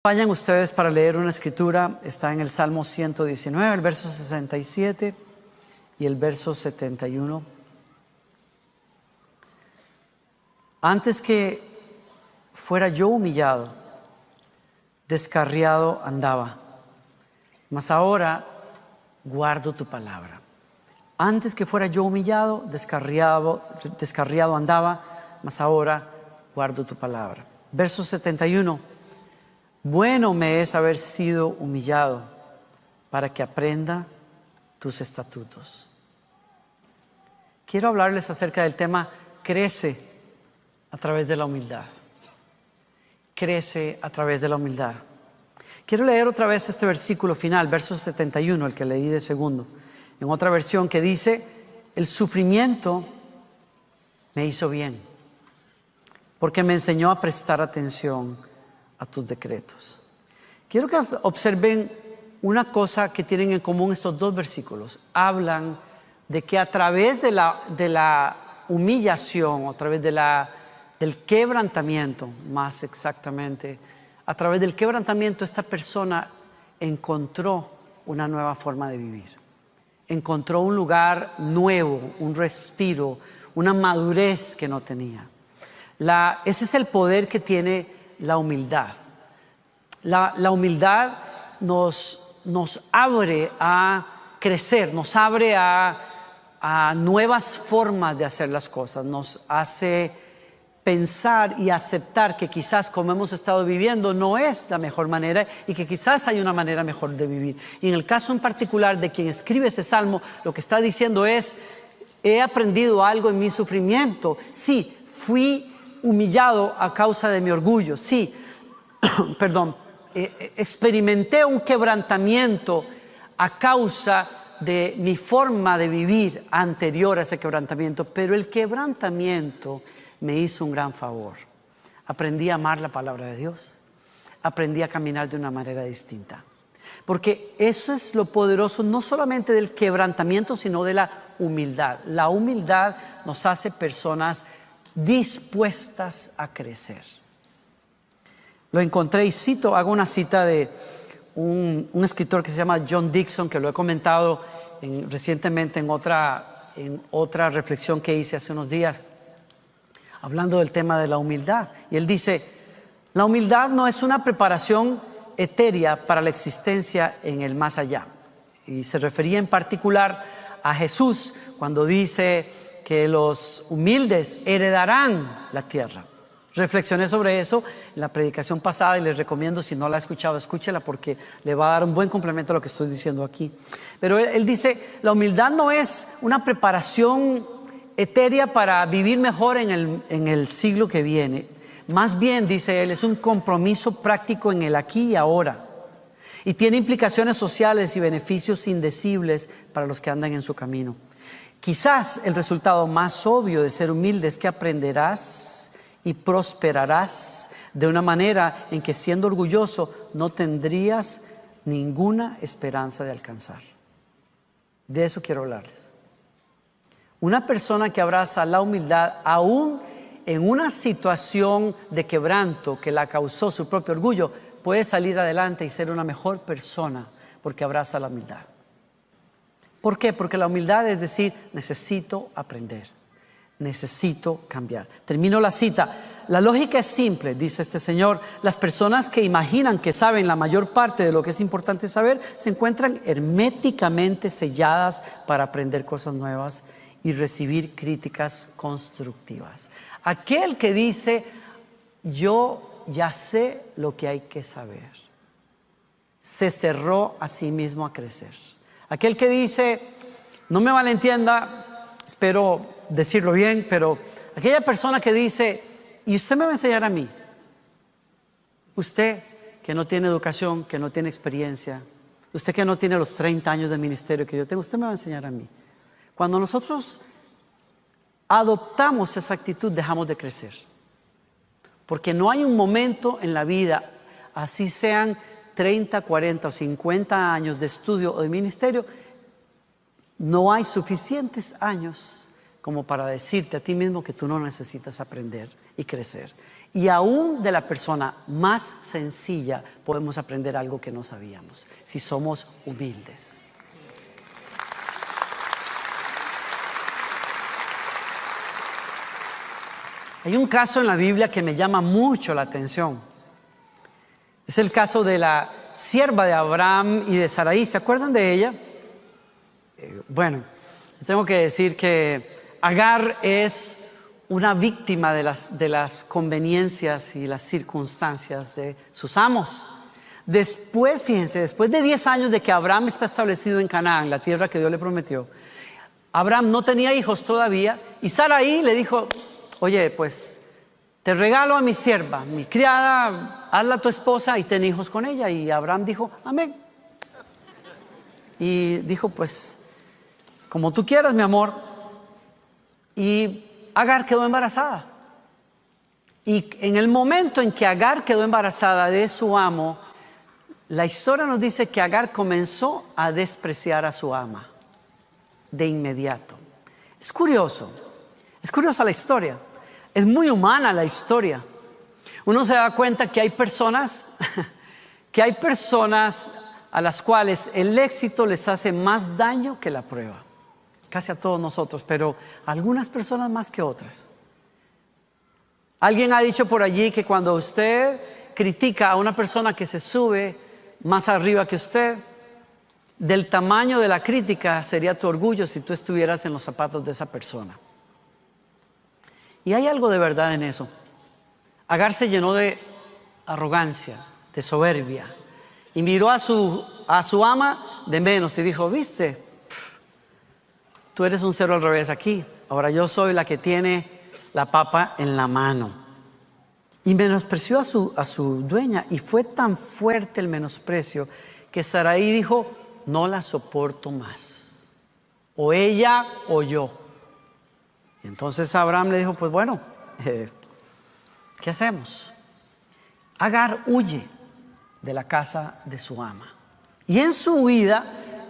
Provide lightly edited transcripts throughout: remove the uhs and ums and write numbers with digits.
Vayan ustedes para leer una escritura, está en el Salmo 119, el verso 67 y el verso 71. Antes que fuera yo humillado, descarriado andaba, mas ahora guardo tu palabra. Antes que fuera yo humillado, descarriado andaba, mas ahora guardo tu palabra. Verso 71. Bueno me es haber sido humillado para que aprenda tus estatutos. Quiero hablarles acerca del tema crece a través de la humildad. Crece a través de la humildad. Quiero leer otra vez este versículo final, verso 71, el que leí de segundo. En otra versión que dice, el sufrimiento me hizo bien, porque me enseñó a prestar atención a tus decretos. Quiero que observen una cosa que tienen en común estos dos versículos. Hablan de que a través de la humillación, a través del quebrantamiento, más exactamente, a través del quebrantamiento esta persona encontró una nueva forma de vivir. Encontró un lugar nuevo, un respiro, una madurez que no tenía. Ese es el poder que tiene la humildad. La humildad nos abre a crecer, nos abre a nuevas formas de hacer las cosas, nos hace pensar y aceptar que quizás como hemos estado viviendo no es la mejor manera y que quizás hay una manera mejor de vivir. Y en el caso en particular de quien escribe ese salmo, lo que está diciendo es, he aprendido algo en mi sufrimiento. Sí, fui humillado a causa de mi orgullo. Sí, experimenté un quebrantamiento a causa de mi forma de vivir anterior a ese quebrantamiento, pero el quebrantamiento me hizo un gran favor. Aprendí a amar la palabra de Dios, aprendí a caminar de una manera distinta, porque eso es lo poderoso no solamente del quebrantamiento, sino de la humildad. La humildad nos hace personas dispuestas a crecer. Lo encontré y hago una cita de un escritor que se llama John Dixon, que lo he comentado recientemente en otra reflexión que hice hace unos días, hablando del tema de la humildad. Y él dice, la humildad no es una preparación etérea para la existencia en el más allá. Y se refería en particular a Jesús cuando dice que los humildes heredarán la tierra. Reflexioné sobre eso en la predicación pasada y les recomiendo, si no la ha escuchado, escúchela porque le va a dar un buen complemento a lo que estoy diciendo aquí. Pero él dice, la humildad no es una preparación etérea para vivir mejor en el siglo que viene. Más bien, dice él, es un compromiso práctico en el aquí y ahora. Y tiene implicaciones sociales y beneficios indecibles para los que andan en su camino. Quizás el resultado más obvio de ser humilde es que aprenderás y prosperarás de una manera en que siendo orgulloso no tendrías ninguna esperanza de alcanzar. De eso quiero hablarles. Una persona que abraza la humildad aún en una situación de quebranto que la causó su propio orgullo, puede salir adelante y ser una mejor persona porque abraza la humildad. ¿Por qué? Porque la humildad es decir, necesito aprender, necesito cambiar. Termino la cita. La lógica es simple, dice este señor. Las personas que imaginan que saben la mayor parte de lo que es importante saber se encuentran herméticamente selladas para aprender cosas nuevas y recibir críticas constructivas. Aquel que dice, yo ya sé lo que hay que saber, se cerró a sí mismo a crecer. Aquel que dice, no me malentienda, espero decirlo bien, pero aquella persona que dice, ¿y usted me va a enseñar a mí? Usted que no tiene educación, que no tiene experiencia, usted que no tiene los 30 años de ministerio que yo tengo, usted me va a enseñar a mí. Cuando nosotros adoptamos esa actitud, dejamos de crecer. Porque no hay un momento en la vida, así sean 30, 40 o 50 años de estudio o de ministerio, no hay suficientes años como para decirte a ti mismo que tú no necesitas aprender y crecer. Y aún de la persona más sencilla podemos aprender algo que no sabíamos, si somos humildes. Hay un caso en la Biblia que me llama mucho la atención. Es el caso de la sierva de Abraham y de Sarai. ¿Se acuerdan de ella? Bueno, tengo que decir que Agar es una víctima de las conveniencias y las circunstancias de sus amos. Después, fíjense, después de 10 años de que Abraham está establecido en Canaán, la tierra que Dios le prometió, Abraham no tenía hijos todavía y Sarai le dijo: oye, pues te regalo a mi sierva, mi criada, hazla tu esposa y ten hijos con ella. Y Abraham dijo: amén. Y dijo: pues como tú quieras, mi amor. Y Agar quedó embarazada. Y en el momento en que Agar quedó embarazada de su amo, la historia nos dice que Agar comenzó a despreciar a su ama de inmediato. Es curiosa la historia. Es muy humana la historia. Uno se da cuenta que hay personas a las cuales el éxito les hace más daño que la prueba. Casi a todos nosotros, pero a algunas personas más que otras. Alguien ha dicho por allí que cuando usted critica a una persona que se sube más arriba que usted, del tamaño de la crítica sería tu orgullo si tú estuvieras en los zapatos de esa persona. Y hay algo de verdad en eso. Agar se llenó de arrogancia, de soberbia, y miró a su ama de menos y dijo: viste, tú eres un cero al revés aquí, ahora yo soy la que tiene la papa en la mano. Y menospreció a su dueña, y fue tan fuerte el menosprecio que Sarai dijo: no la soporto más, o ella o yo. Y entonces Abraham le dijo: pues bueno, ¿qué hacemos? Agar huye de la casa de su ama, y en su huida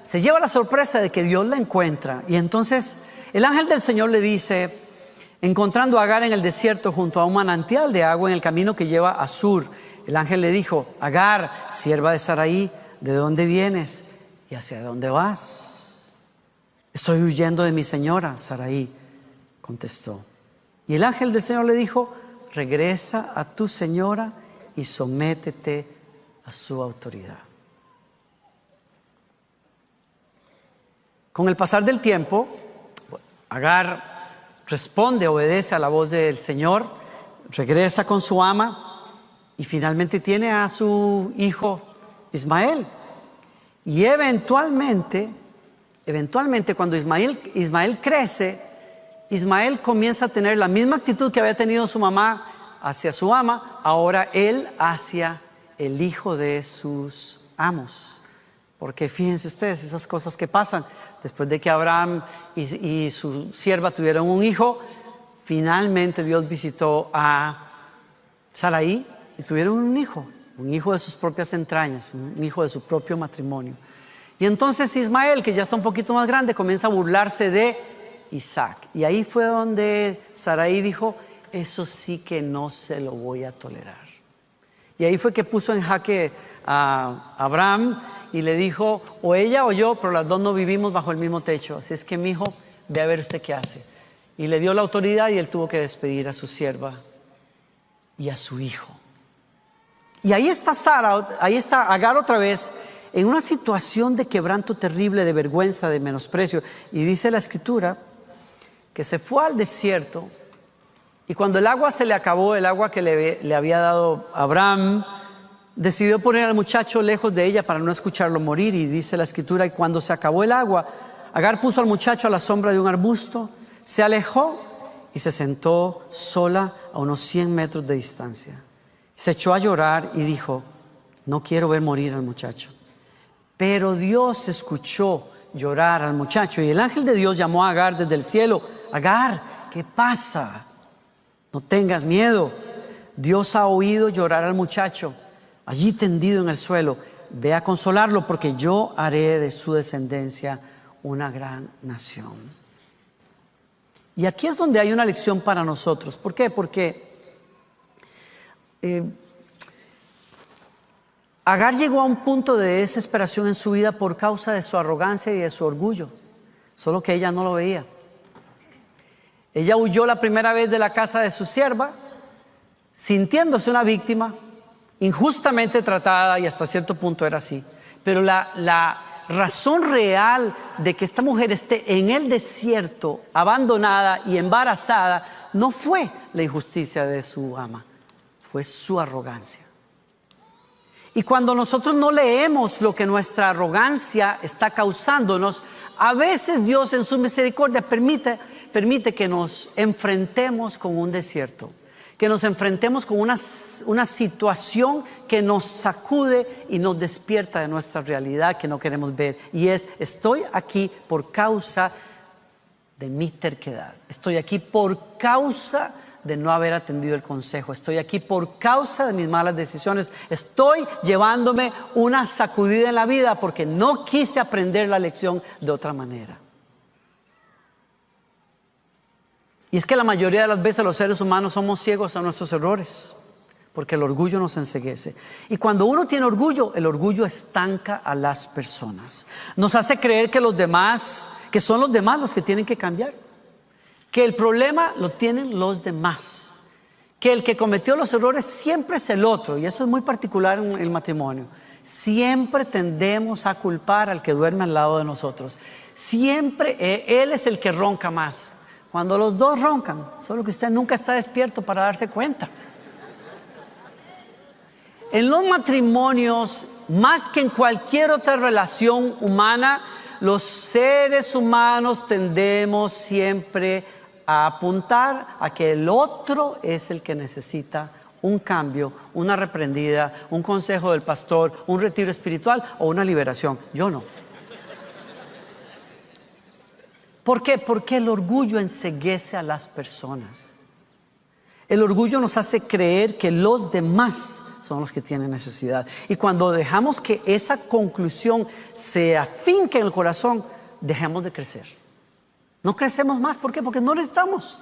se lleva la sorpresa de que Dios la encuentra. Y entonces el ángel del Señor le dice, encontrando a Agar en el desierto junto a un manantial de agua en el camino que lleva a Sur, el ángel le dijo: Agar, sierva de Sarai, ¿de dónde vienes y hacia dónde vas? Estoy huyendo de mi señora, Sarai contestó. Y el ángel del Señor le dijo: regresa a tu señora y sométete a su autoridad. Con el pasar del tiempo, Agar responde, obedece a la voz del Señor, regresa con su ama y finalmente tiene a su hijo Ismael. Y eventualmente cuando Ismael crece, Ismael comienza a tener la misma actitud que había tenido su mamá hacia su ama, ahora él hacia el hijo de sus amos. Porque fíjense ustedes esas cosas que pasan. Después de que Abraham y su sierva tuvieron un hijo, finalmente Dios visitó a Sarai y tuvieron un hijo de sus propias entrañas, un hijo de su propio matrimonio. Y entonces Ismael, que ya está un poquito más grande, comienza a burlarse de Isaac. Y ahí fue donde Sarai dijo: eso sí que no se lo voy a tolerar. Y ahí fue que puso en jaque a Abraham y le dijo: o ella o yo, pero las dos no vivimos bajo el mismo techo. Así es que, mi hijo, ve a ver usted qué hace. Y le dio la autoridad y él tuvo que despedir a su sierva y a su hijo. Y ahí está Agar otra vez en una situación de quebranto terrible, de vergüenza, de menosprecio. Y dice la escritura que se fue al desierto. Y cuando el agua se le acabó, el agua que le había dado Abraham, decidió poner al muchacho lejos de ella para no escucharlo morir. Y dice la escritura, y cuando se acabó el agua, Agar puso al muchacho a la sombra de un arbusto, se alejó y se sentó sola a unos 100 metros de distancia. Se echó a llorar y dijo: no quiero ver morir al muchacho. Pero Dios escuchó llorar al muchacho, y el ángel de Dios llamó a Agar desde el cielo: Agar, ¿qué pasa? No tengas miedo. Dios ha oído llorar al muchacho allí tendido en el suelo. Ve a consolarlo, porque yo haré de su descendencia una gran nación. Y aquí es donde hay una lección para nosotros. ¿Por qué? Porque Agar llegó a un punto de desesperación en su vida por causa de su arrogancia y de su orgullo, solo que ella no lo veía. Ella huyó la primera vez de la casa de su sierva, sintiéndose una víctima, injustamente tratada, y hasta cierto punto era así. Pero la razón real de que esta mujer esté en el desierto, abandonada y embarazada, no fue la injusticia de su ama, fue su arrogancia. Y cuando nosotros no leemos lo que nuestra arrogancia está causándonos, a veces Dios en su misericordia permite que nos enfrentemos con un desierto, que nos enfrentemos con una situación que nos sacude y nos despierta de nuestra realidad que no queremos ver. Y estoy aquí por causa de mi terquedad. Estoy aquí por causa de no haber atendido el consejo. Estoy aquí por causa de mis malas decisiones. Estoy llevándome una sacudida en la vida porque no quise aprender la lección de otra manera. Y es que la mayoría de las veces los seres humanos somos ciegos a nuestros errores, porque el orgullo nos enceguece. Y cuando uno tiene orgullo, el orgullo estanca a las personas. Nos hace creer que que son los demás los que tienen que cambiar, que el problema lo tienen los demás, que el que cometió los errores siempre es el otro. Y eso es muy particular en el matrimonio. Siempre tendemos a culpar al que duerme al lado de nosotros. Siempre él es el que ronca más, cuando los dos roncan, solo que usted nunca está despierto para darse cuenta. En los matrimonios, más que en cualquier otra relación humana, los seres humanos tendemos siempre a apuntar a que el otro es el que necesita un cambio, una reprendida, un consejo del pastor, un retiro espiritual o una liberación. Yo no. ¿Por qué? Porque el orgullo enceguece a las personas. El orgullo nos hace creer que los demás son los que tienen necesidad. Y cuando dejamos que esa conclusión se afinque en el corazón, dejamos de crecer. No crecemos más. ¿Por qué? Porque no necesitamos.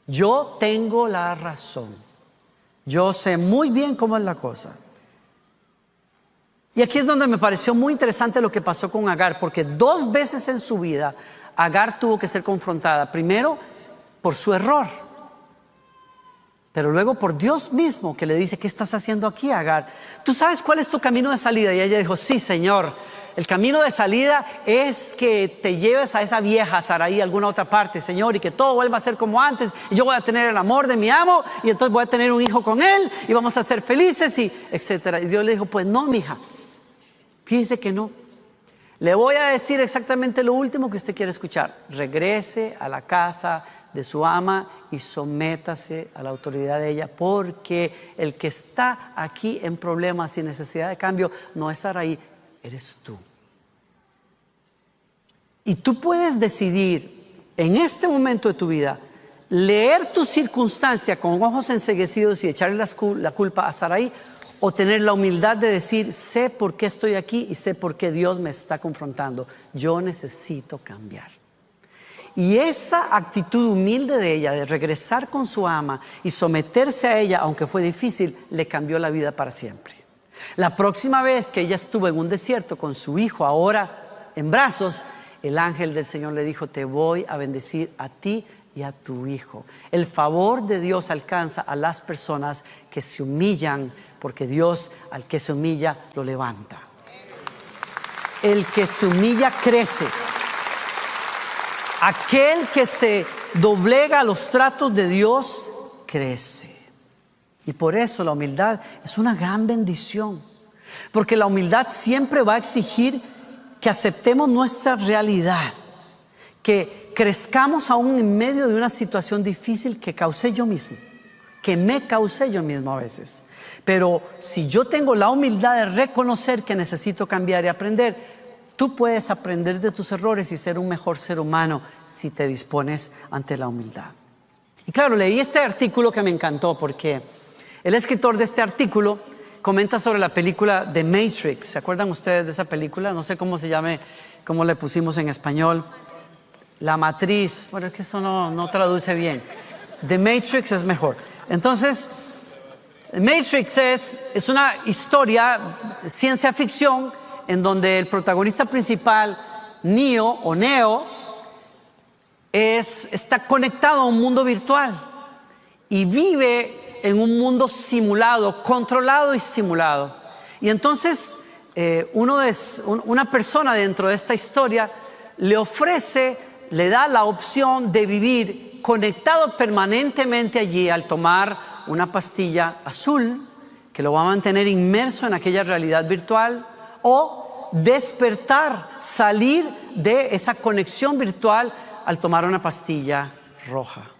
Yo tengo la razón. Yo sé muy bien cómo es la cosa. Y aquí es donde me pareció muy interesante lo que pasó con Agar, porque 2 veces en su vida Agar tuvo que ser confrontada. Primero por su error, pero luego por Dios mismo, que le dice: ¿qué estás haciendo aquí, Agar? ¿Tú sabes cuál es tu camino de salida? Y ella dijo: sí, Señor, el camino de salida es que te lleves a esa vieja Sarai a alguna otra parte, Señor, y que todo vuelva a ser como antes, y yo voy a tener el amor de mi amo, y entonces voy a tener un hijo con él, y vamos a ser felices, y etcétera. Y Dios le dijo: pues no, mija, fíjese que no. Le voy a decir exactamente lo último que usted quiere escuchar. Regrese a la casa de su ama y sométase a la autoridad de ella, porque el que está aquí en problemas y necesidad de cambio no es Sarai, eres tú. Y tú puedes decidir en este momento de tu vida leer tu circunstancia con ojos enceguecidos y echarle la culpa a Sarai, o tener la humildad de decir: sé por qué estoy aquí y sé por qué Dios me está confrontando. Yo necesito cambiar. Y esa actitud humilde de ella, de regresar con su ama y someterse a ella, aunque fue difícil, le cambió la vida para siempre. La próxima vez que ella estuvo en un desierto con su hijo, ahora en brazos, el ángel del Señor le dijo: te voy a bendecir a ti y a tu hijo. El favor de Dios alcanza a las personas que se humillan, porque Dios al que se humilla lo levanta. El que se humilla crece. Aquel que se doblega a los tratos de Dios crece. Y por eso la humildad es una gran bendición, porque la humildad siempre va a exigir que aceptemos nuestra realidad, que crezcamos aún en medio de una situación difícil que causé yo mismo, que me causé yo mismo a veces. Pero si yo tengo la humildad de reconocer que necesito cambiar y aprender, tú puedes aprender de tus errores y ser un mejor ser humano si te dispones ante la humildad. Y claro, leí este artículo que me encantó, porque el escritor de este artículo comenta sobre la película The Matrix. ¿Se acuerdan ustedes de esa película? No sé cómo se llame, cómo le pusimos en español. La Matriz. Bueno, es que eso no traduce bien. The Matrix es mejor. Entonces, Matrix es una historia, ciencia ficción, en donde el protagonista principal, Neo, está conectado a un mundo virtual y vive en un mundo simulado, controlado y simulado. Y entonces una persona dentro de esta historia le da la opción de vivir conectado permanentemente allí al tomar una pastilla azul que lo va a mantener inmerso en aquella realidad virtual, o despertar, salir de esa conexión virtual al tomar una pastilla roja.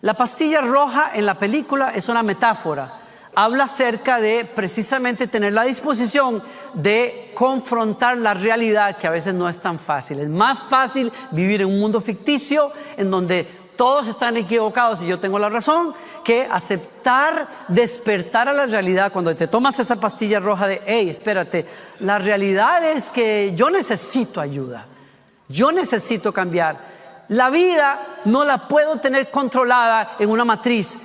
La pastilla roja en la película es una metáfora. Habla acerca de precisamente tener la disposición de confrontar la realidad, que a veces no es tan fácil. Es más fácil vivir en un mundo ficticio en donde todos están equivocados y yo tengo la razón, que aceptar despertar a la realidad cuando te tomas esa pastilla roja de, hey, espérate, la realidad es que yo necesito ayuda, yo necesito cambiar. La vida no la puedo tener controlada en una matriz.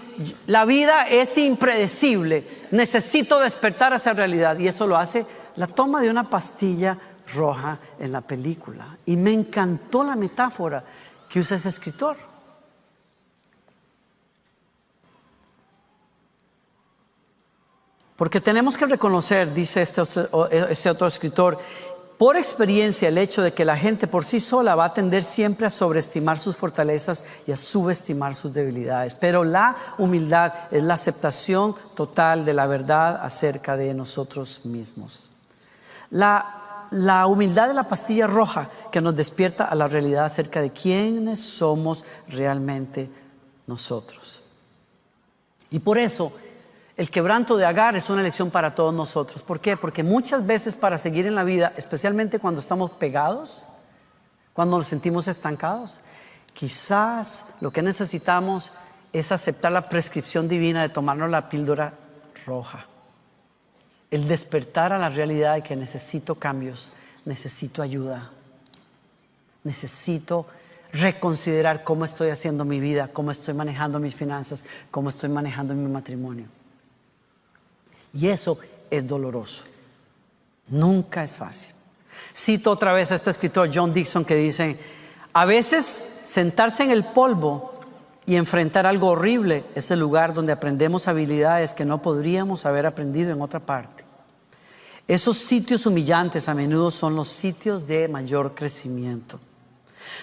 La vida es impredecible. Necesito despertar a esa realidad. Y eso lo hace la toma de una pastilla roja en la película. Y me encantó la metáfora que usa ese escritor. Porque tenemos que reconocer, dice este otro escritor, por experiencia, el hecho de que la gente por sí sola va a tender siempre a sobreestimar sus fortalezas y a subestimar sus debilidades. Pero la humildad es la aceptación total de la verdad acerca de nosotros mismos. La humildad de la pastilla roja que nos despierta a la realidad acerca de quiénes somos realmente nosotros. Y por eso el quebranto de Agar es una lección para todos nosotros. ¿Por qué? Porque muchas veces para seguir en la vida, especialmente cuando estamos pegados, cuando nos sentimos estancados, quizás lo que necesitamos es aceptar la prescripción divina de tomarnos la píldora roja. El despertar a la realidad de que necesito cambios, necesito ayuda, necesito reconsiderar cómo estoy haciendo mi vida, cómo estoy manejando mis finanzas, cómo estoy manejando mi matrimonio. Y eso es doloroso. Nunca es fácil. Cito otra vez a este escritor John Dixon que dice: a veces sentarse en el polvo y enfrentar algo horrible es el lugar donde aprendemos habilidades que no podríamos haber aprendido en otra parte. Esos sitios humillantes a menudo son los sitios de mayor crecimiento.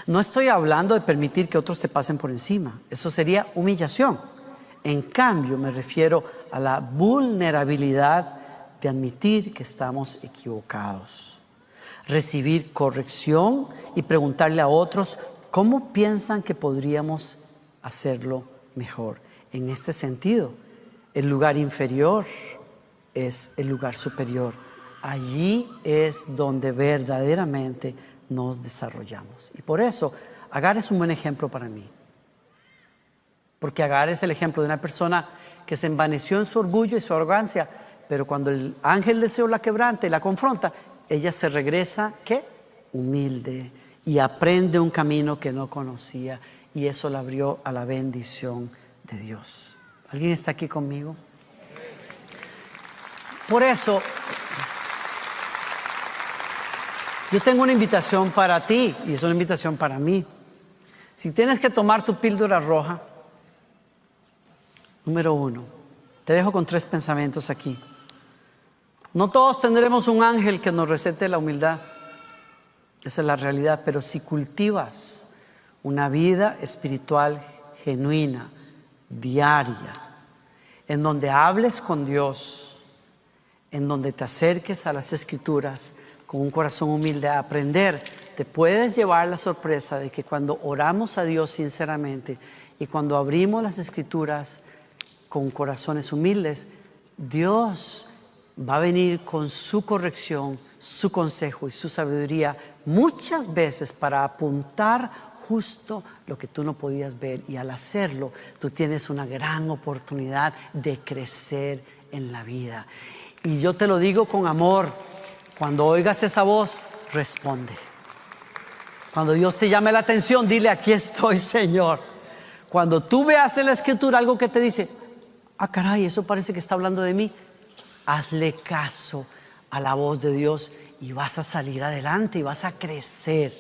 No estoy hablando de permitir que otros te pasen por encima. Eso sería humillación. En cambio, me refiero a la vulnerabilidad de admitir que estamos equivocados. Recibir corrección y preguntarle a otros cómo piensan que podríamos hacerlo mejor. En este sentido, el lugar inferior es el lugar superior. Allí es donde verdaderamente nos desarrollamos. Y por eso, Agar es un buen ejemplo para mí. Porque Agar es el ejemplo de una persona que se envaneció en su orgullo y su arrogancia, pero cuando el ángel del Señor la quebranta y la confronta, ella se regresa, ¿qué? Humilde, y aprende un camino que no conocía, y eso la abrió a la bendición de Dios. ¿Alguien está aquí conmigo? Por eso, yo tengo una invitación para ti, y es una invitación para mí. Si tienes que tomar tu píldora roja, número 1, te dejo con 3 pensamientos aquí. No todos tendremos un ángel que nos recete la humildad. Esa es la realidad. Pero si cultivas una vida espiritual genuina, diaria, en donde hables con Dios, en donde te acerques a las Escrituras con un corazón humilde a aprender, te puedes llevar la sorpresa de que cuando oramos a Dios sinceramente y cuando abrimos las Escrituras con corazones humildes, Dios va a venir con su corrección, su consejo y su sabiduría muchas veces para apuntar justo lo que tú no podías ver, y al hacerlo tú tienes una gran oportunidad de crecer en la vida. Y yo te lo digo con amor: cuando oigas esa voz, responde. Cuando Dios te llame la atención, dile: aquí estoy, Señor. Cuando tú veas en la Escritura algo que te dice: Ah, caray, eso parece que está hablando de mí. Hazle caso a la voz de Dios y vas a salir adelante y vas a crecer.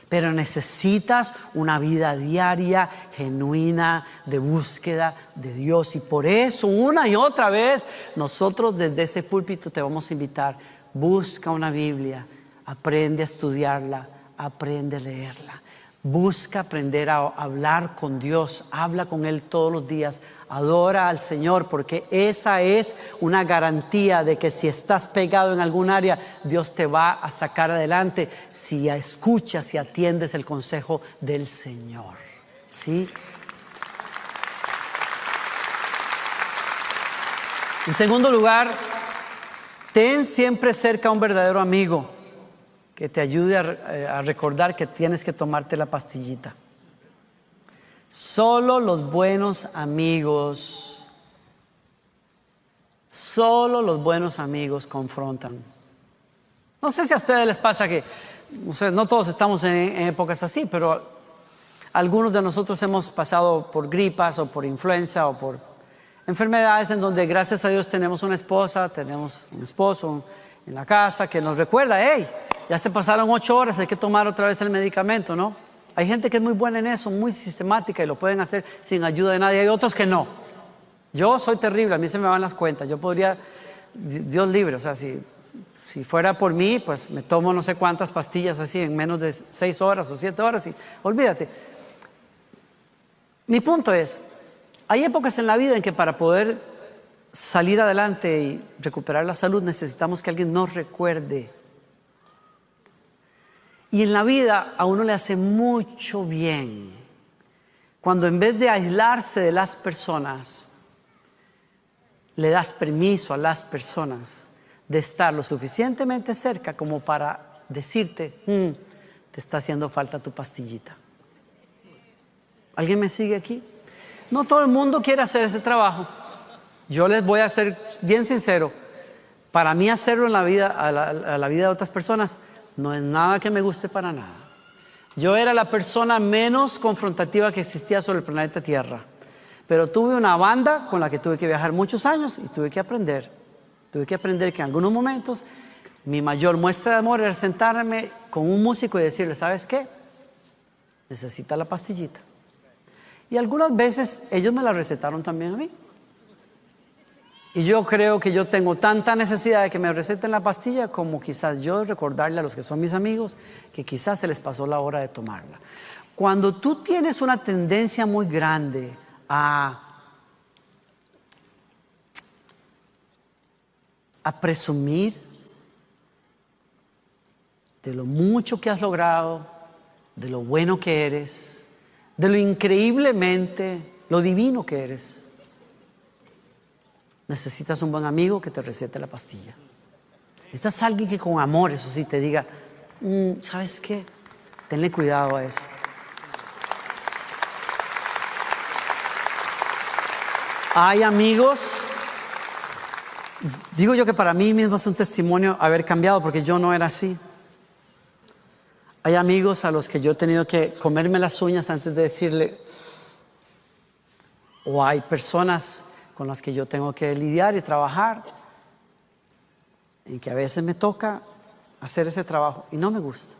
Pero necesitas una vida diaria, genuina, de búsqueda de Dios. Y por eso, una y otra vez, nosotros desde este púlpito te vamos a invitar. Busca una Biblia, aprende a estudiarla, aprende a leerla. Busca aprender a hablar con Dios, habla con Él todos los días, adora al Señor, porque esa es una garantía de que si estás pegado en algún área, Dios te va a sacar adelante si escuchas y atiendes el consejo del Señor. ¿Sí? En segundo lugar, ten siempre cerca a un verdadero amigo que te ayude a recordar que tienes que tomarte la pastillita. Solo los buenos amigos confrontan. No sé si a ustedes les pasa que, no todos estamos en épocas así, pero algunos de nosotros hemos pasado por gripas o por influenza o por enfermedades en donde gracias a Dios tenemos una esposa, tenemos un esposo en la casa que nos recuerda, hey, ya se pasaron 8 horas, hay que tomar otra vez el medicamento, ¿no? Hay gente que es muy buena en eso, muy sistemática y lo pueden hacer sin ayuda de nadie. Hay otros que no. Yo soy terrible, a mí se me van las cuentas. Yo podría, Dios libre, o sea, si fuera por mí, pues me tomo no sé cuántas pastillas así en menos de 6 horas o 7 horas y olvídate. Mi punto es, hay épocas en la vida en que para poder salir adelante y recuperar la salud necesitamos que alguien nos recuerde. Y en la vida a uno le hace mucho bien cuando en vez de aislarse de las personas, le das permiso a las personas de estar lo suficientemente cerca como para decirte, te está haciendo falta tu pastillita. ¿Alguien me sigue aquí? No todo el mundo quiere hacer ese trabajo. Yo les voy a ser bien sincero. Para mí hacerlo en la vida, a la vida de otras personas, no es nada que me guste para nada. Yo era la persona menos confrontativa que existía sobre el planeta Tierra. Pero tuve una banda con la que tuve que viajar muchos años y tuve que aprender. Tuve que aprender que en algunos momentos mi mayor muestra de amor era sentarme con un músico y decirle, ¿sabes qué? Necesita la pastillita. Y algunas veces ellos me la recetaron también a mí. Y yo creo que yo tengo tanta necesidad de que me receten la pastilla como quizás yo recordarle a los que son mis amigos que quizás se les pasó la hora de tomarla. Cuando tú tienes una tendencia muy grande a presumir de lo mucho que has logrado, de lo bueno que eres, de lo increíblemente, lo divino que eres, necesitas un buen amigo que te recete la pastilla. Necesitas alguien que con amor, eso sí, te diga, ¿sabes qué? Tenle cuidado a eso. Hay amigos, digo yo que para mí mismo es un testimonio haber cambiado porque yo no era así. Hay amigos a los que yo he tenido que comerme las uñas antes de decirle, o hay personas con las que yo tengo que lidiar y trabajar, en que a veces me toca hacer ese trabajo y no me gusta.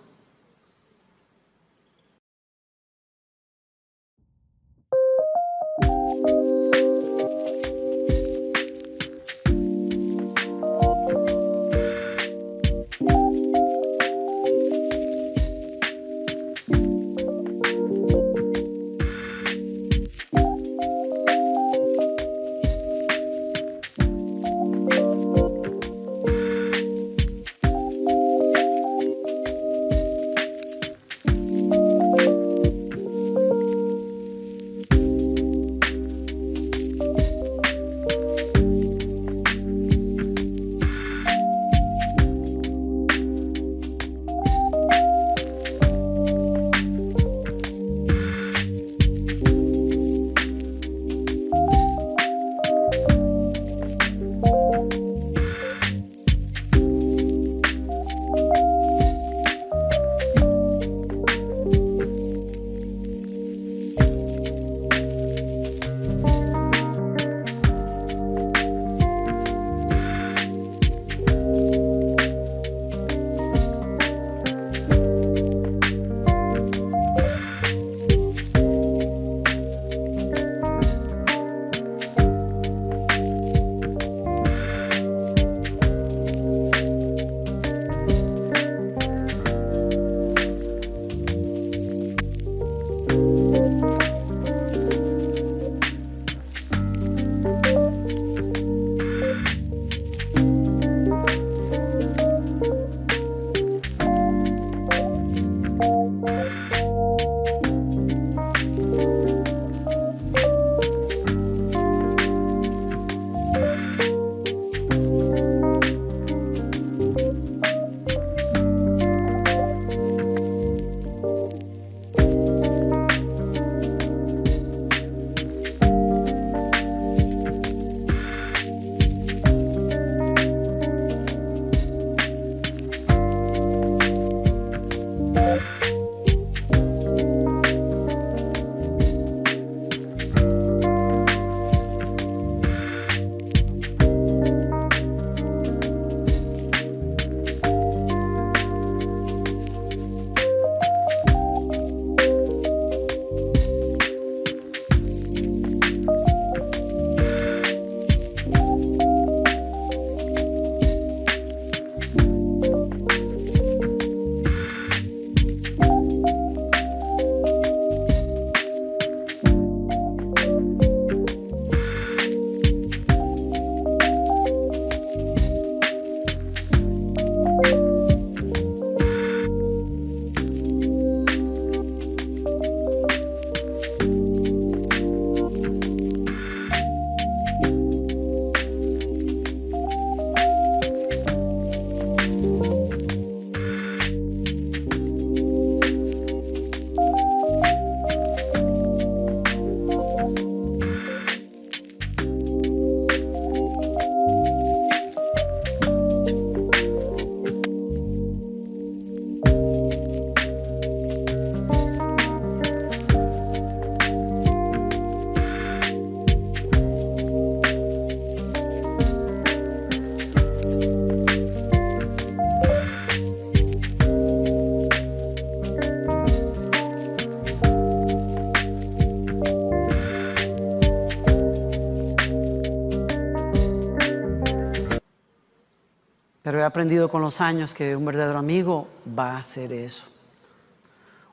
aprendido con los años que un verdadero amigo va a hacer eso.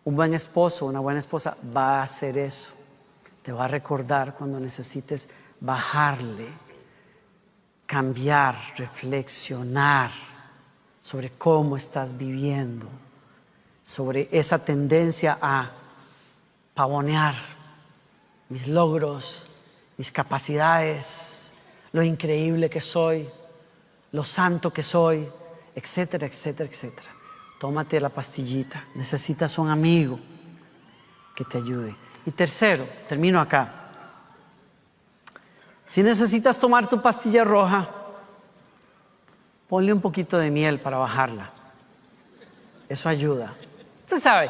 Un buen esposo, una buena esposa va a hacer eso. Te va a recordar cuando necesites bajarle, cambiar, reflexionar sobre cómo estás viviendo, sobre esa tendencia a pavonear mis logros, mis capacidades, lo increíble que soy, lo santo que soy, etcétera, etcétera, etcétera. Tómate la pastillita. Necesitas un amigo que te ayude. Y tercero, termino acá. Si necesitas tomar tu pastilla roja, ponle un poquito de miel para bajarla. Eso ayuda. Usted sabe,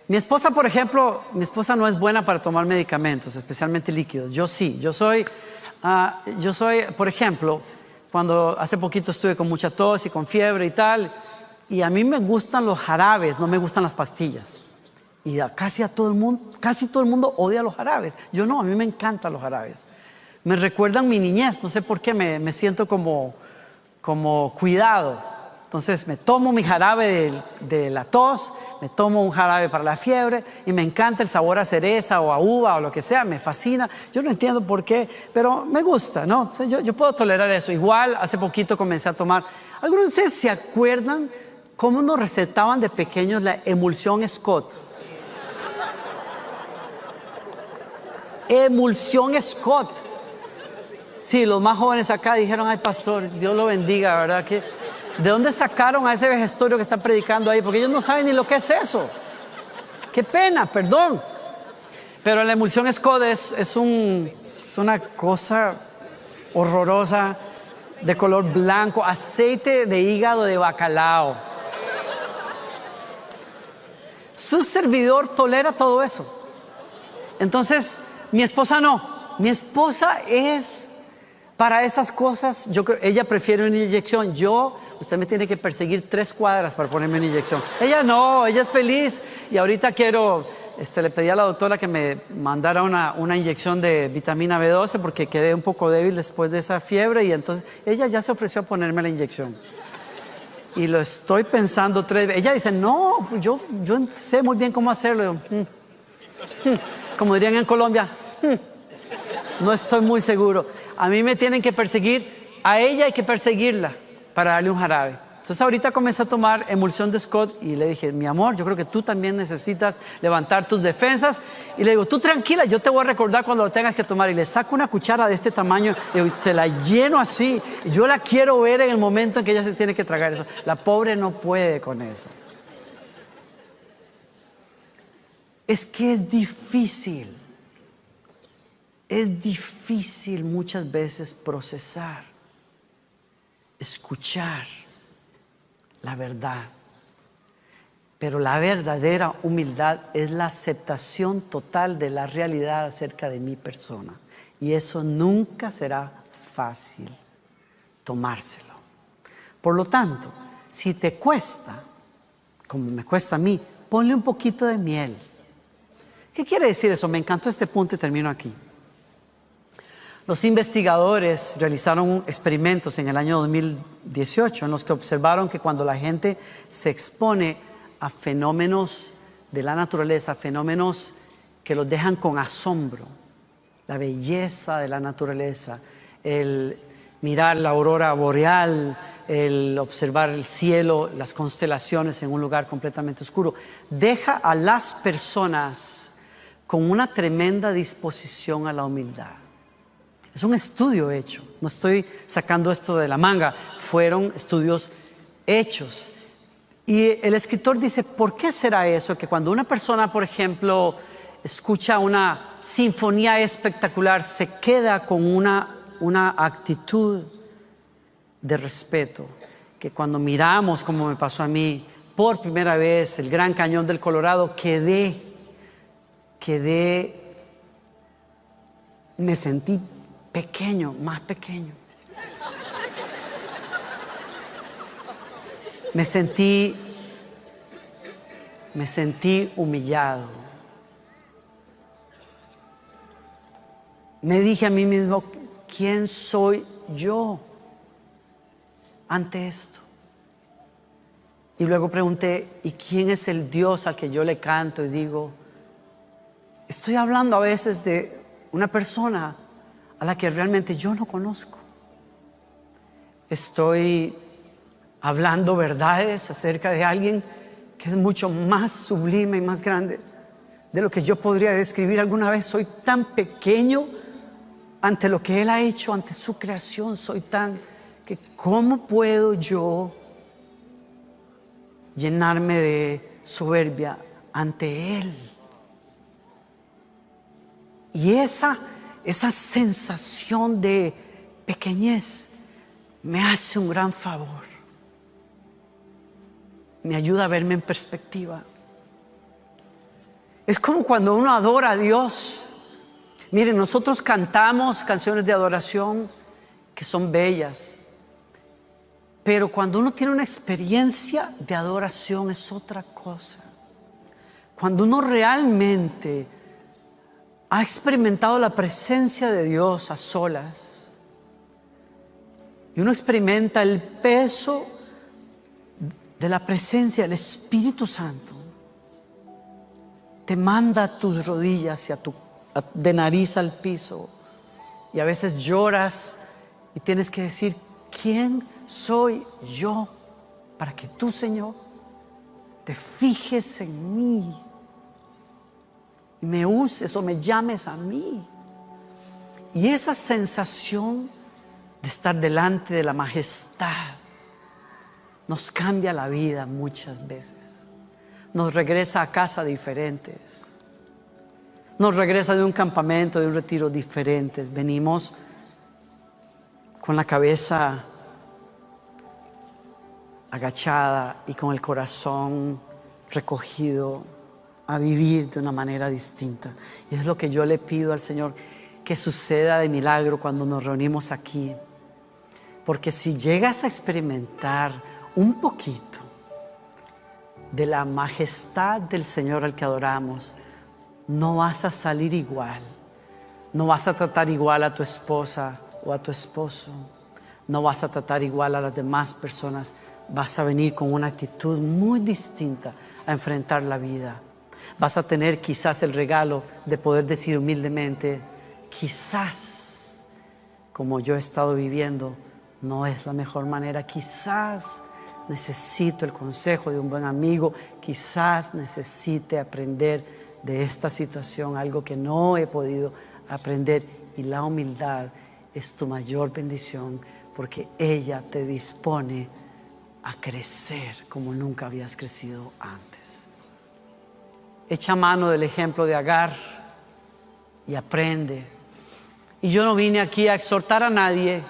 mi esposa, por ejemplo, mi esposa no es buena para tomar medicamentos, especialmente líquidos. Yo sí, yo soy, por ejemplo, cuando hace poquito estuve con mucha tos y con fiebre y tal, y a mí me gustan los jarabes, no me gustan las pastillas. Y casi todo el mundo odia los jarabes. Yo no, a mí me encantan los jarabes. Me recuerdan mi niñez, no sé por qué, me siento como cuidado. Entonces me tomo mi jarabe de la tos, me tomo un jarabe para la fiebre y me encanta el sabor a cereza o a uva o lo que sea, me fascina. Yo no entiendo por qué, pero me gusta, ¿no? O sea, yo puedo tolerar eso. Igual hace poquito comencé a tomar. ¿Algunos de ustedes se acuerdan cómo nos recetaban de pequeños la emulsión Scott? Emulsión Scott. Sí, los más jóvenes acá dijeron, ay pastor, Dios lo bendiga, ¿verdad? ¿De dónde sacaron a ese vejestorio que está predicando ahí? Porque ellos no saben ni lo que es eso. Qué pena, perdón. Pero la emulsión Scott es una cosa horrorosa de color blanco, aceite de hígado de bacalao. Su servidor tolera todo eso. Entonces, mi esposa no. Mi esposa es para esas cosas, yo creo, ella prefiere una inyección. Usted me tiene que perseguir 3 cuadras para ponerme una inyección. Ella no, ella es feliz. Y ahorita le pedí a la doctora que me mandara una inyección de vitamina B12 porque quedé un poco débil después de esa fiebre. Y entonces ella ya se ofreció a ponerme la inyección. Y lo estoy pensando 3 veces. Ella dice, no, yo sé muy bien cómo hacerlo. Como dirían en Colombia, no estoy muy seguro. A mí me tienen que perseguir, a ella hay que perseguirla para darle un jarabe. Entonces ahorita comencé a tomar emulsión de Scott y le dije, mi amor, yo creo que tú también necesitas levantar tus defensas. Y le digo, tú tranquila, yo te voy a recordar cuando lo tengas que tomar. Y le saco una cuchara de este tamaño y se la lleno así. Y yo la quiero ver en el momento en que ella se tiene que tragar eso. La pobre no puede con eso. Es que es difícil. Es difícil muchas veces procesar, escuchar la verdad. Pero la verdadera humildad es la aceptación total de la realidad acerca de mi persona. Y eso nunca será fácil tomárselo. Por lo tanto, si te cuesta, como me cuesta a mí, ponle un poquito de miel. ¿Qué quiere decir eso? Me encantó este punto y termino aquí. Los investigadores realizaron experimentos en el año 2018 en los que observaron que cuando la gente se expone a fenómenos de la naturaleza, fenómenos que los dejan con asombro, la belleza de la naturaleza, el mirar la aurora boreal, el observar el cielo, las constelaciones en un lugar completamente oscuro, deja a las personas con una tremenda disposición a la humildad. Es un estudio hecho, no estoy sacando esto de la manga, fueron estudios hechos. Y el escritor dice, ¿por qué será eso? Que cuando una persona, por ejemplo, escucha una sinfonía espectacular, se queda con una actitud de respeto, que cuando miramos, como me pasó a mí, por primera vez el Gran Cañón del Colorado, me sentí pequeño, más pequeño. Me sentí humillado. Me dije a mí mismo, ¿quién soy yo ante esto. Y luego pregunté, ¿y quién es el Dios al que yo le canto? Y digo, estoy hablando a veces de una persona a la que realmente yo no conozco. Estoy hablando verdades acerca de alguien que es mucho más sublime y más grande de lo que yo podría describir alguna vez. Soy tan pequeño ante lo que Él ha hecho, ante su creación. Soy tan que ¿cómo puedo yo llenarme de soberbia ante Él? Y esa sensación de pequeñez me hace un gran favor. Me ayuda a verme en perspectiva. Es como cuando uno adora a Dios. Miren, nosotros cantamos canciones de adoración que son bellas, pero cuando uno tiene una experiencia de adoración es otra cosa. Cuando uno realmente ha experimentado la presencia de Dios a solas y uno experimenta el peso de la presencia del Espíritu Santo, te manda a tus rodillas y de nariz al piso, y a veces lloras y tienes que decir, ¿quién soy yo para que tú, Señor, te fijes en mí y me uses o me llames a mí? Y esa sensación de estar delante de la majestad nos cambia la vida muchas veces. Nos regresa a casa diferentes. Nos regresa de un campamento, de un retiro diferentes. Venimos con la cabeza agachada y con el corazón recogido a vivir de una manera distinta. Y es lo que yo le pido al Señor que suceda de milagro cuando nos reunimos aquí. Porque si llegas a experimentar un poquito de la majestad del Señor al que adoramos, no vas a salir igual. No vas a tratar igual a tu esposa o a tu esposo. No vas a tratar igual a las demás personas. Vas a venir con una actitud muy distinta a enfrentar la vida. Vas a tener quizás el regalo de poder decir humildemente, quizás como yo he estado viviendo no es la mejor manera. Quizás necesito el consejo de un buen amigo. Quizás necesite aprender de esta situación algo que no he podido aprender. Y la humildad es tu mayor bendición, porque ella te dispone a crecer como nunca habías crecido antes. Echa mano del ejemplo de Agar y aprende. Y yo no vine aquí a exhortar a nadie,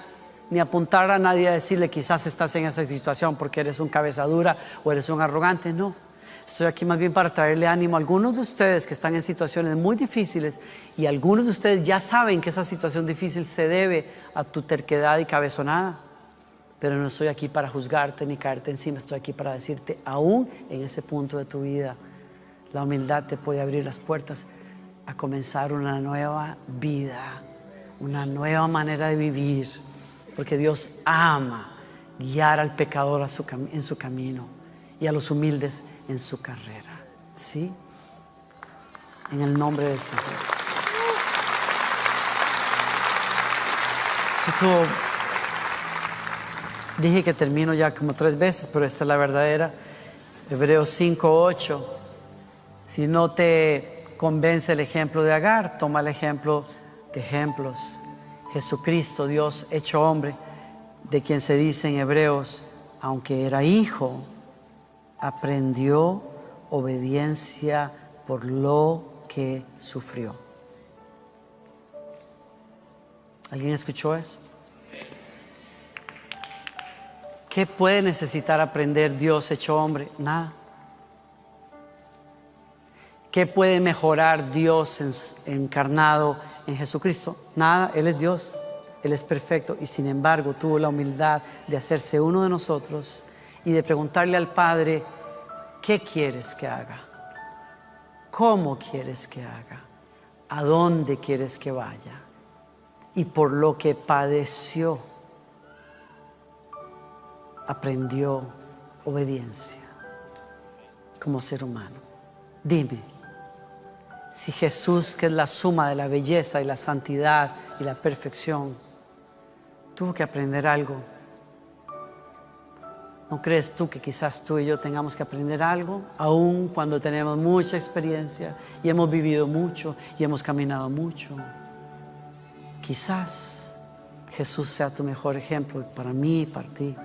ni apuntar a nadie a decirle quizás estás en esa situación porque eres un cabeza dura o eres un arrogante. No, estoy aquí más bien para traerle ánimo a algunos de ustedes que están en situaciones muy difíciles, y algunos de ustedes ya saben que esa situación difícil se debe a tu terquedad y cabezonada. Pero no estoy aquí para juzgarte ni caerte encima. Estoy aquí para decirte, aún en ese punto de tu vida, la humildad te puede abrir las puertas a comenzar una nueva vida, una nueva manera de vivir, porque Dios ama guiar al pecador en su camino y a los humildes en su carrera. ¿Sí? En el nombre del Señor. Dije que termino ya como 3 veces, pero esta es la verdadera. Hebreos 5:8. Si no te convence el ejemplo de Agar, toma el ejemplo de ejemplos. Jesucristo, Dios hecho hombre, de quien se dice en Hebreos, aunque era hijo, aprendió obediencia por lo que sufrió. ¿Alguien escuchó eso? ¿Qué puede necesitar aprender Dios hecho hombre? Nada. ¿Qué puede mejorar Dios encarnado en Jesucristo? Nada. Él es Dios, Él es perfecto, y sin embargo tuvo la humildad de hacerse uno de nosotros y de preguntarle al Padre, ¿qué quieres que haga? ¿Cómo quieres que haga? ¿A dónde quieres que vaya? Y por lo que padeció. aprendió obediencia como ser humano. Dime, si Jesús, que es la suma de la belleza y la santidad y la perfección, tuvo que aprender algo, ¿no crees tú que quizás tú y yo tengamos que aprender algo? Aún cuando tenemos mucha experiencia y hemos vivido mucho y hemos caminado mucho. Quizás Jesús sea tu mejor ejemplo para mí y para ti,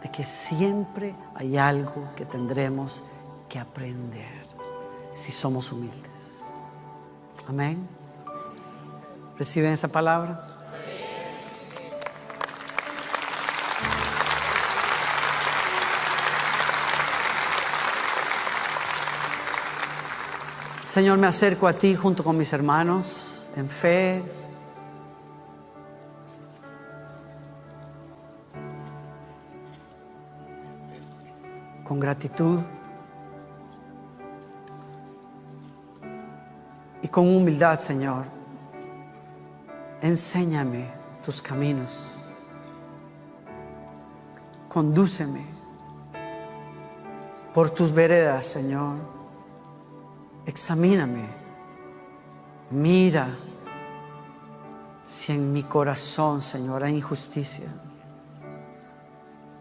de que siempre hay algo que tendremos que aprender si somos humildes. Amén. ¿Reciben esa palabra? Señor, me acerco a ti junto con mis hermanos en fe. Con gratitud y con humildad, Señor. Enséñame tus caminos. Condúceme por tus veredas, Señor. Examíname, mira si en mi corazón, Señor, hay injusticia,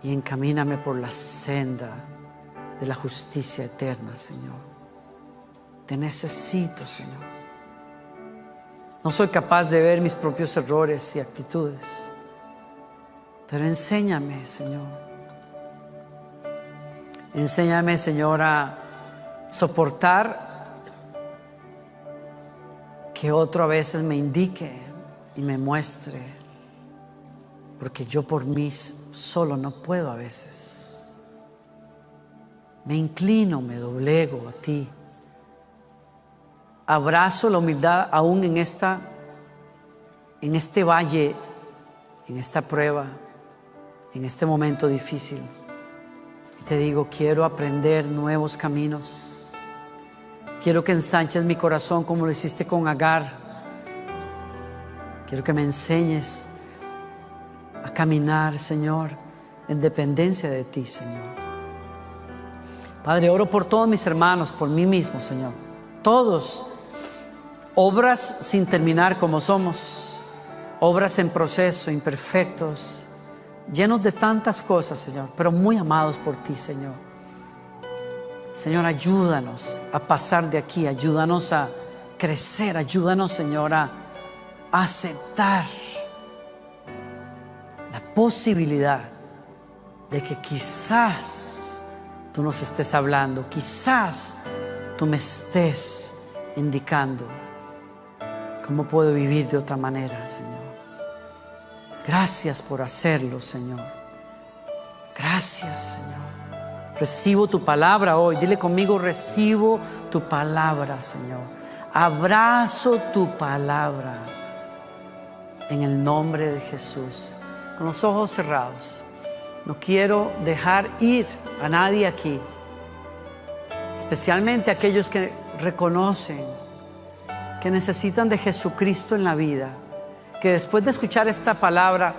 y encamíname por la senda de la justicia eterna, Señor. Te necesito, Señor. No soy capaz de ver mis propios errores y actitudes, pero enséñame, Señor. Enséñame, Señor, a soportar que otro a veces me indique y me muestre, porque yo por mí solo no puedo a veces. Me inclino, me doblego a ti. Abrazo la humildad aún en este valle, en esta prueba, en este momento difícil. Y te digo, quiero aprender nuevos caminos. Quiero que ensanches mi corazón como lo hiciste con Agar. Quiero que me enseñes a caminar, Señor, en dependencia de ti, Señor. Padre, oro por todos mis hermanos, por mí mismo, Señor. Todos, obras sin terminar como somos, obras en proceso, imperfectos, llenos de tantas cosas, Señor, pero muy amados por ti, Señor. Señor, ayúdanos a pasar de aquí, ayúdanos a crecer, ayúdanos, Señor, a aceptar la posibilidad de que quizás tú nos estés hablando, quizás tú me estés indicando cómo puedo vivir de otra manera, Señor. Gracias por hacerlo, Señor. Gracias, Señor. Recibo tu palabra hoy. Dile conmigo, recibo tu palabra, Señor. Abrazo tu palabra en el nombre de Jesús. Con los ojos cerrados. No quiero dejar ir a nadie aquí, especialmente aquellos que reconocen que necesitan de Jesucristo en la vida, que después de escuchar esta palabra,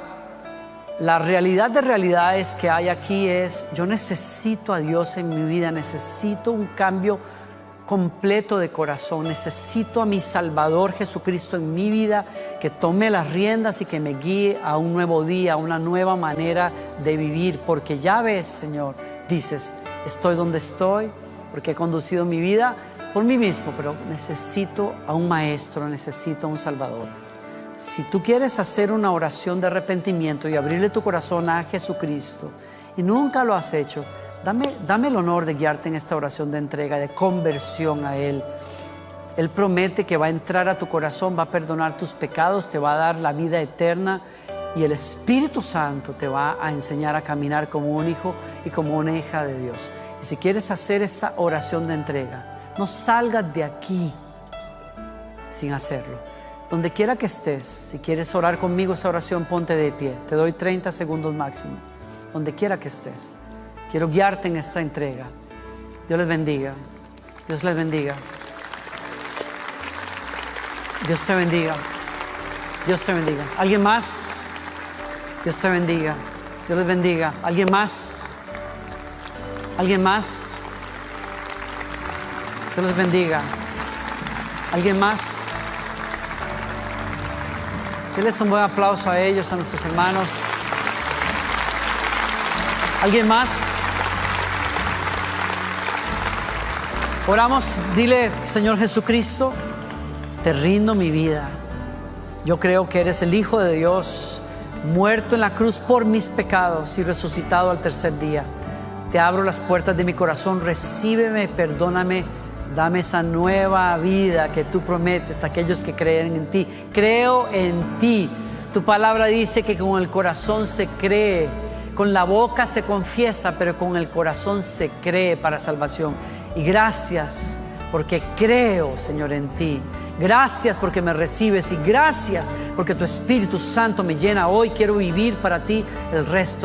la realidad de realidades que hay aquí es: yo necesito a Dios en mi vida, necesito un cambio completo de corazón, necesito a mi Salvador Jesucristo en mi vida, que tome las riendas y que me guíe a un nuevo día, a una nueva manera de vivir, porque ya ves, Señor, dices, estoy donde estoy porque he conducido mi vida por mí mismo, pero necesito a un maestro, necesito a un Salvador. Si tú quieres hacer una oración de arrepentimiento y abrirle tu corazón a Jesucristo y nunca lo has hecho, dame el honor de guiarte en esta oración de entrega, de conversión a Él. Él promete que va a entrar a tu corazón, va a perdonar tus pecados, te va a dar la vida eterna, y el Espíritu Santo te va a enseñar a caminar como un hijo y como una hija de Dios. Y si quieres hacer esa oración de entrega, no salgas de aquí sin hacerlo. Donde quiera que estés, si quieres orar conmigo esa oración, ponte de pie. Te doy 30 segundos máximo. Donde quiera que estés, quiero guiarte en esta entrega. Dios les bendiga. Dios les bendiga. Dios te bendiga. Dios te bendiga. ¿Alguien más? Dios te bendiga. Dios les bendiga. ¿Alguien más? ¿Alguien más? Dios les bendiga. ¿Alguien más? Denles un buen aplauso a ellos, a nuestros hermanos. ¿Alguien más? Oramos, dile: Señor Jesucristo, te rindo mi vida. Yo creo que eres el Hijo de Dios, muerto en la cruz por mis pecados y resucitado al tercer día. Te abro las puertas de mi corazón, recíbeme, perdóname, dame esa nueva vida que tú prometes a aquellos que creen en ti. Creo en ti. Tu palabra dice que con el corazón se cree, con la boca se confiesa, pero con el corazón se cree para salvación. Y gracias porque creo, Señor, en ti. Gracias porque me recibes y gracias porque tu Espíritu Santo me llena. Hoy quiero vivir para ti el resto